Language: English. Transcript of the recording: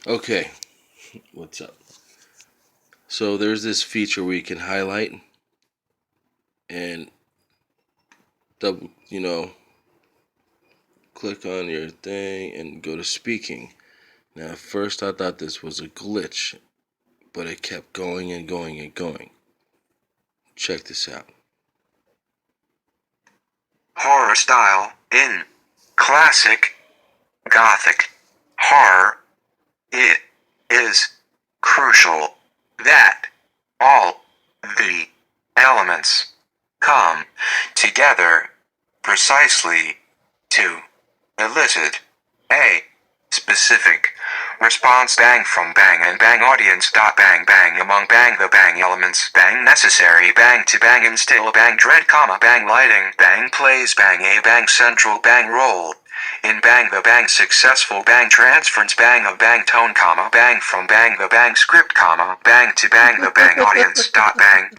Okay, what's up? So there's this feature where you can highlight and double, click on your thing and go to speaking. Now, at first I thought this was a glitch, but it kept going and going and going. Check this out. Horror style in classic Gothic horror. It is crucial that all the elements come together precisely to elicit a specific response. Bang from bang and bang audience. Bang bang among bang the bang elements. Bang necessary. Bang to bang instill. Bang dread comma bang lighting. Bang plays bang a bang central bang roll. In bang the bang successful bang transference bang of bang tone comma bang from bang the bang script comma bang to bang the bang audience. Bang